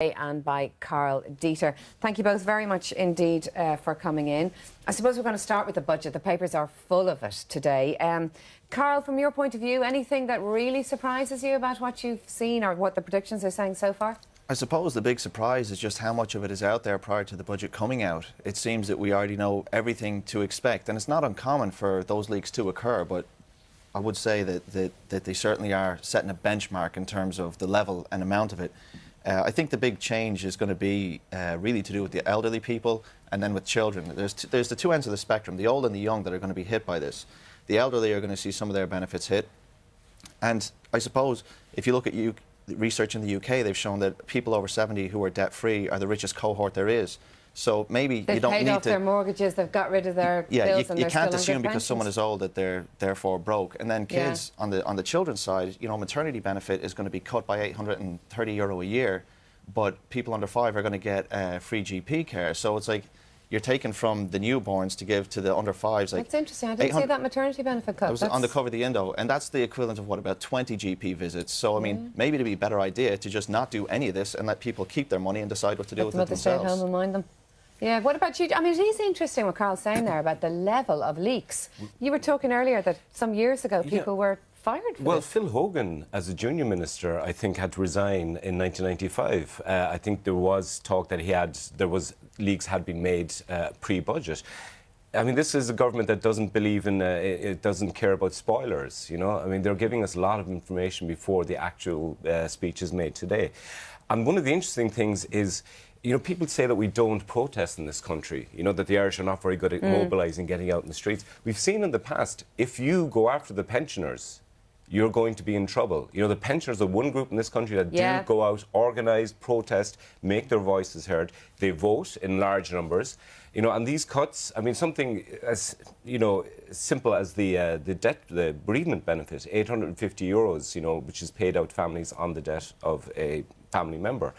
And by Karl Deeter. Thank you both very much indeed for coming in. I suppose we're going to start with the budget. The papers are full of it today. Karl, from your point of view, anything that really surprises you about what you've seen or what the predictions are saying so far? I suppose the big surprise is just how much of it is out there prior to the budget coming out. It seems that we already know everything to expect, and it's not uncommon for those leaks to occur, but I would say that they certainly are setting a benchmark in terms of the level and amount of it. I think the big change is going to be really to do with the elderly people and then with children. There's the two ends of the spectrum, the old and the young, that are going to be hit by this. The elderly are going to see some of their benefits hit. And I suppose if you look at research in the UK, they've shown that people over 70 who are debt-free are the richest cohort there is. So maybe they've you don't need to... They've paid off their mortgages, they've got rid of their bills, and you they're can't still assume under because pensions. someone is old that they're therefore broke. And then kids, on the children's side, you know, maternity benefit is going to be cut by €830 a year, but people under 5 are going to get free GP care. So it's like you're taking from the newborns to give to the under 5s. Like, that's interesting. I didn't see that maternity benefit cut. I was on the cover of the Indo, and that's the equivalent of, what, about 20 GP visits. So, I mean, maybe it'd be a better idea to just not do any of this and let people keep their money and decide what to do with it themselves. Stay at home and mind them. Yeah, what about you? I mean, it is interesting what Karl's saying there about the level of leaks. You were talking earlier that some years ago people were fired for Well, this. Phil Hogan, as a junior minister, I think had to resign in 1995. I think there was talk that leaks had been made pre-budget. I mean, this is a government that doesn't believe in, it doesn't care about spoilers, you know. I mean, they're giving us a lot of information before the actual speech is made today. And one of the interesting things is, you know, people say that we don't protest in this country, you know, that the Irish are not very good at mobilising, getting out in the streets. We've seen in the past, if you go after the pensioners, you're going to be in trouble. You know, the pensioners are one group in this country that do go out, organise, protest, make their voices heard. They vote in large numbers. You know, and these cuts, I mean, something as, you know, simple as the bereavement benefit, €850, you know, which is paid out to families on the death of a family member.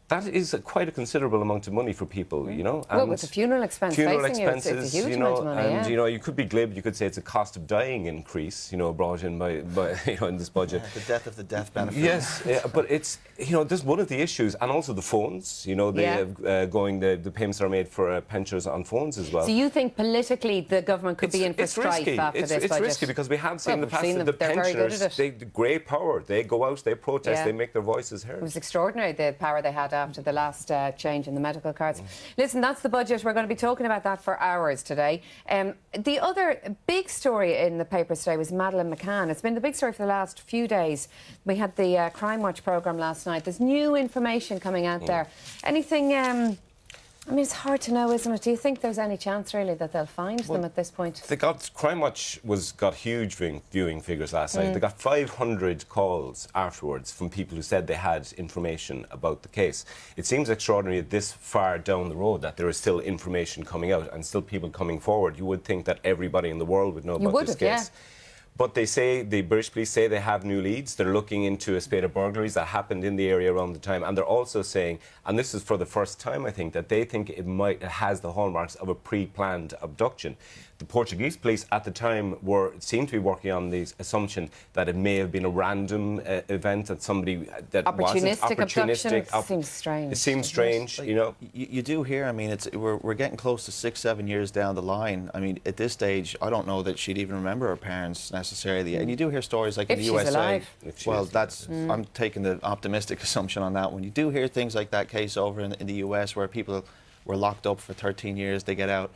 That is quite a considerable amount of money for people, you know. Well, with the funeral expense facing you, it's a huge amount of money, and, you know, you could be glib, you could say it's a cost of dying increase, you know, brought in by you know, in this budget. The death of the death benefit. Yes, but it's, you know, this is one of the issues, and also the phones, you know, the payments are made for pensioners on phones as well. So you think politically the government could be in for strife after this budget? It's risky because we have seen in the past that the pensioners, great power, they go out, they protest, they make their voices heard. It was extraordinary, the power they had after the last change in the medical cards. Listen, that's the budget. We're going to be talking about that for hours today. The other big story in the papers today was Madeleine McCann. It's been the big story for the last few days. We had the Crime Watch programme last night. There's new information coming out there. Anything... I mean, it's hard to know, isn't it? Do you think there's any chance, really, that they'll find them at this point? Crime Watch got huge viewing figures last night. They got 500 calls afterwards from people who said they had information about the case. It seems extraordinary this far down the road that there is still information coming out and still people coming forward. You would think that everybody in the world would know about this case. But they say, the British police say they have new leads. They're looking into a spate of burglaries that happened in the area around the time. And they're also saying, and this is for the first time, I think, that they think it has the hallmarks of a pre-planned abduction. The Portuguese police at the time seemed to be working on the assumption that it may have been a random event, that somebody that wasn't opportunistic. It seems strange. It seems strange, you know. You do hear, I mean, we're getting close to 6-7 years down the line. I mean, at this stage, I don't know that she'd even remember her parents necessarily. And you do hear stories like in the USA. Alive. Well, that's I'm taking the optimistic assumption on that one. You do hear things like that case over in the US where people were locked up for 13 years, they get out.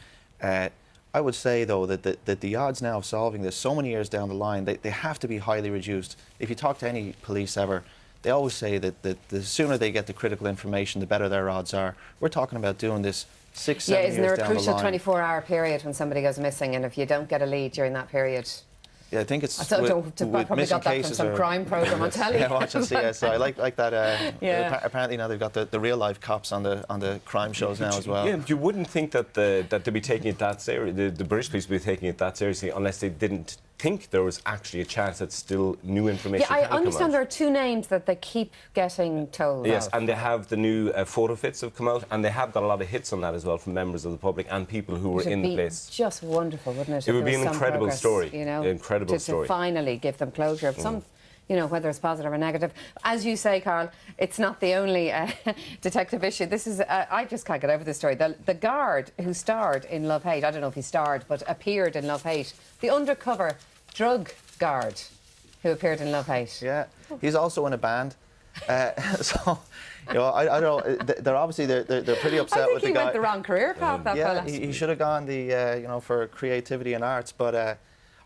I would say, though, that the odds now of solving this so many years down the line, they have to be highly reduced. If you talk to any police ever, they always say that the sooner they get the critical information, the better their odds are. We're talking about doing this 6-7 years down the line. Isn't there a crucial 24-hour period when somebody goes missing, and if you don't get a lead during that period... Yeah, I think it's... I probably got that from some crime programme, I'll tell you. Yeah, watch CSI. I like that. Apparently now they've got the real-life cops on the crime shows now as well. Yeah, you wouldn't think that they'd be taking it that seriously. The British police would be taking it that seriously unless they didn't think there was actually a chance that still new information I understand there are two names that they keep getting told Yes, of. and they have the new photo fits have come out, and they have got a lot of hits on that as well from members of the public and people who were in the place. Just wonderful, wouldn't it? It would be an incredible story. You know, incredible story. To finally give them closure. Some you know, whether it's positive or negative. As you say, Karl, it's not the only detective issue. This is, I just can't get over this story. The guard who starred in Love Hate, I don't know if he starred, but appeared in Love Hate, the undercover drug guard who appeared in Love Hate. Yeah, he's also in a band. So, you know, I don't know. They're obviously they're pretty upset with the guy. I think he went the wrong career path. That yeah, fella. he should have gone the you know, for creativity and arts. But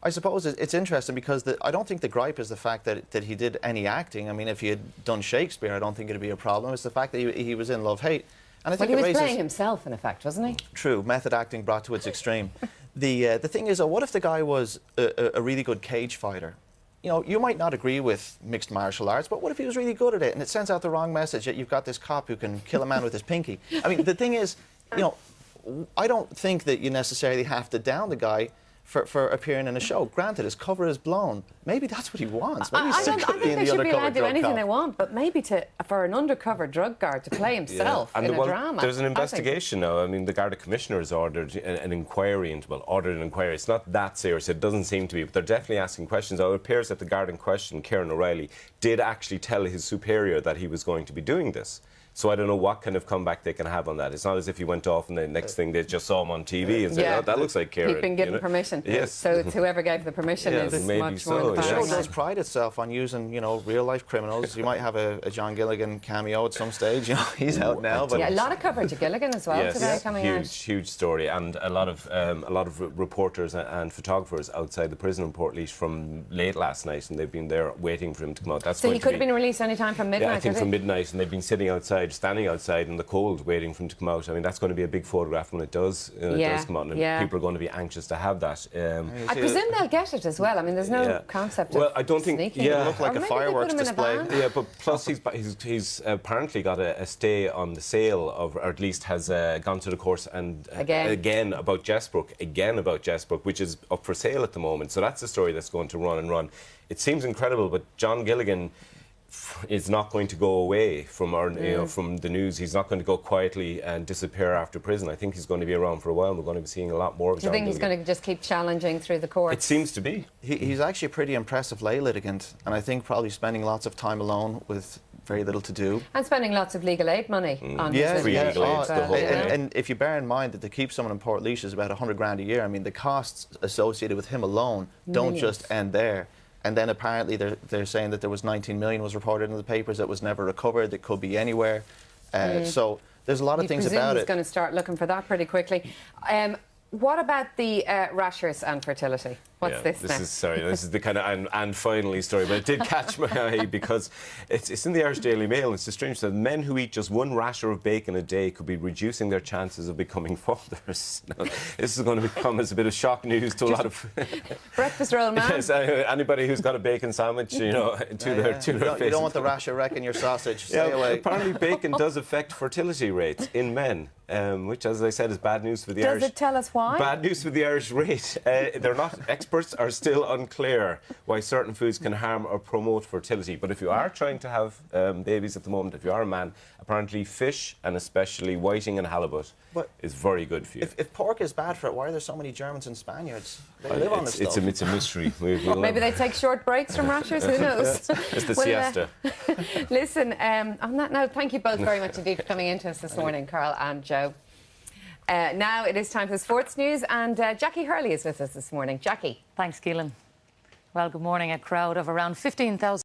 I suppose it's interesting because I don't think the gripe is the fact that he did any acting. I mean, if he had done Shakespeare, I don't think it'd be a problem. It's the fact that he was in Love Hate. And I think he was raises, playing himself, in effect, wasn't he? True, method acting brought to its extreme. The thing is, what if the guy was a really good cage fighter? You know, you might not agree with mixed martial arts, but what if he was really good at it and it sends out the wrong message that you've got this cop who can kill a man with his pinky? I mean, the thing is, you know, I don't think that you necessarily have to down the guy for appearing in a show. Granted, his cover is blown. Maybe that's what he wants. Maybe I think they should be allowed to do anything they want, but maybe for an undercover drug guard to play himself in a drama. There's an investigation now. I mean, the Garda Commissioner has ordered an inquiry into, ordered an inquiry. It's not that serious. It doesn't seem to be, but they're definitely asking questions. It appears that the guard in question, Kieran O'Reilly, did actually tell his superior that he was going to be doing this. So I don't know what kind of comeback they can have on that. It's not as if he went off and the next thing they just saw him on TV and said, oh, that looks like Kieran. He'd been given permission. Yes. So it's whoever gave the permission is much more The show the does pride itself on using, you know, real-life criminals. You might have a John Gilligan cameo at some stage. You know, he's out now. But yeah, a lot of coverage of Gilligan as well today coming out. Huge story, and a lot of reporters and photographers outside the prison in Portlaoise from late last night, and they've been there waiting for him to come out. So he could have been released any time from midnight. Yeah, I think from midnight, and they've been sitting outside, standing outside in the cold, waiting for him to come out. I mean, that's going to be a big photograph when it does come out, and people are going to be anxious to have that. I presume they'll get it as well. I mean, there's no concept of I don't think sneaking. It'll look like a fireworks display. Yeah, but plus he's apparently got a stay on the sale of, or at least has gone to the course and again about Jessbrook, which is up for sale at the moment. So that's a story that's going to run and run. It seems incredible, but John Gilligan is not going to go away from our, you know, from the news. He's not going to go quietly and disappear after prison. I think he's going to be around for a while. We're going to be seeing a lot more of John Gilligan. Do you think he's going to just keep challenging through the courts? It seems to be. He's actually a pretty impressive lay litigant, and I think probably spending lots of time alone with very little to do. And spending lots of legal aid money on his legal aid. And if you bear in mind that to keep someone in Portlaoise is about 100 grand a year, I mean, the costs associated with him alone don't just end there. And then apparently they're saying that there was 19 million was reported in the papers that was never recovered. That could be anywhere. So there's a lot of things about it. He's going to start looking for that pretty quickly. What about the rashers and fertility? What's this now? This is the kind of and finally story, but it did catch my eye because it's in the Irish Daily Mail. It's a strange that men who eat just one rasher of bacon a day could be reducing their chances of becoming fathers. Now, this is going to become as a bit of shock news to a lot of breakfast roll man. Yes, anybody who's got a bacon sandwich, you know, to their face. You don't want the rasher wrecking your sausage. Stay away. Apparently, bacon does affect fertility rates in men, which, as I said, is bad news for the Irish. Does it tell us why? Bad news for the Irish rate. They're not experts are still unclear why certain foods can harm or promote fertility. But if you are trying to have babies at the moment, if you are a man, apparently fish, and especially whiting and halibut, is very good for you. If pork is bad for it, why are there so many Germans and Spaniards? They live on this stuff. It's a mystery. Maybe they take short breaks from rashers, who knows? It's the siesta. Listen, on that note, thank you both very much indeed for coming into us this morning, Karl and Joe. Now it is time for sports news, and Jackie Hurley is with us this morning. Jackie. Thanks, Keelin. Well, good morning. A crowd of around 15,000